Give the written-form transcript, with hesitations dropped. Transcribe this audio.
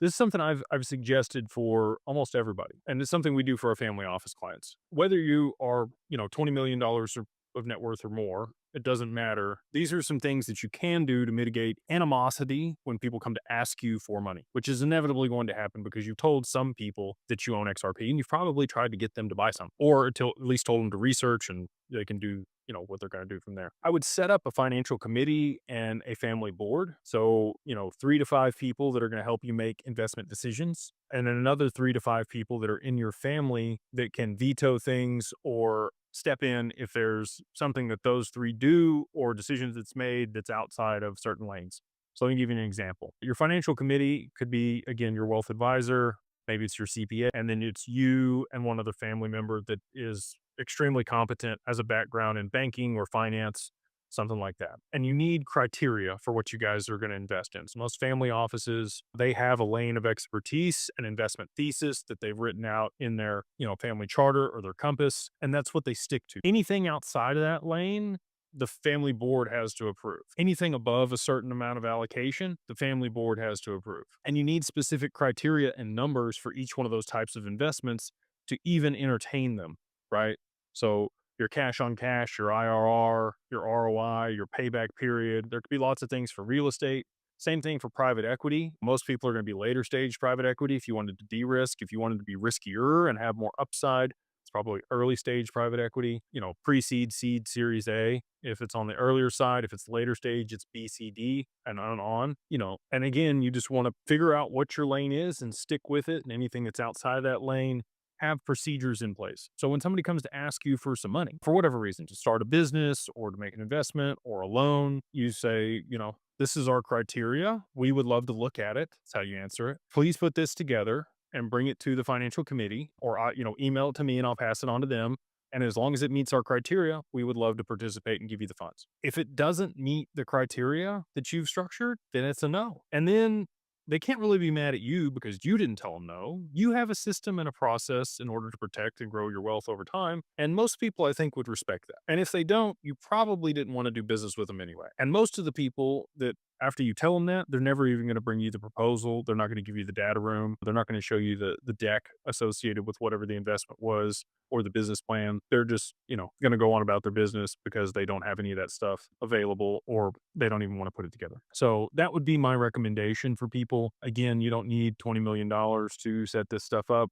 This is something I've suggested for almost everybody, and it's something we do for our family office clients. Whether you are, $20 million of net worth or more, it doesn't matter. These are some things that you can do to mitigate animosity when people come to ask you for money, which is inevitably going to happen because you've told some people that you own XRP and you've probably tried to get them to buy some or at least told them to research and they can do what they're going to do from there. I would set up a financial committee and a family board. So, 3 to 5 people that are going to help you make investment decisions, and then another 3 to 5 people that are in your family that can veto things or step in if there's something that those three do or decisions that's made that's outside of certain lanes. So let me give you an example. Your financial committee could be, again, your wealth advisor. Maybe it's your CPA, and then it's you and one other family member that is extremely competent, has a background in banking or finance, something like that. And you need criteria for what you guys are going to invest in. So most family offices, they have a lane of expertise, an investment thesis that they've written out in their, family charter or their compass, and that's what they stick to. Anything outside of that lane, the family board has to approve. Anything above a certain amount of allocation, the family board has to approve. And you need specific criteria and numbers for each one of those types of investments to even entertain them, right? So your cash on cash, your IRR, your ROI, your payback period. There could be lots of things for real estate. Same thing for private equity. Most people are going to be later stage private equity. If you wanted to de-risk, if you wanted to be riskier and have more upside, it's probably early stage private equity, pre-seed, seed, series A. If it's on the earlier side, if it's later stage, it's B, C, D, and on. And again, you just want to figure out what your lane is and stick with it. And anything that's outside of that lane, have procedures in place. So when somebody comes to ask you for some money, for whatever reason, to start a business or to make an investment or a loan, you say, this is our criteria. We would love to look at it. That's how you answer it. Please put this together and bring it to the financial committee or, email it to me and I'll pass it on to them. And as long as it meets our criteria, we would love to participate and give you the funds. If it doesn't meet the criteria that you've structured, then it's a no. And then they can't really be mad at you because you didn't tell them no. You have a system and a process in order to protect and grow your wealth over time. And most people, I think, would respect that. And if they don't, you probably didn't want to do business with them anyway. And most of the people that after you tell them that, they're never even going to bring you the proposal. They're not going to give you the data room. They're not going to show you the deck associated with whatever the investment was or the business plan. They're just, going to go on about their business because they don't have any of that stuff available or they don't even want to put it together. So that would be my recommendation for people. Again, you don't need $20 million to set this stuff up.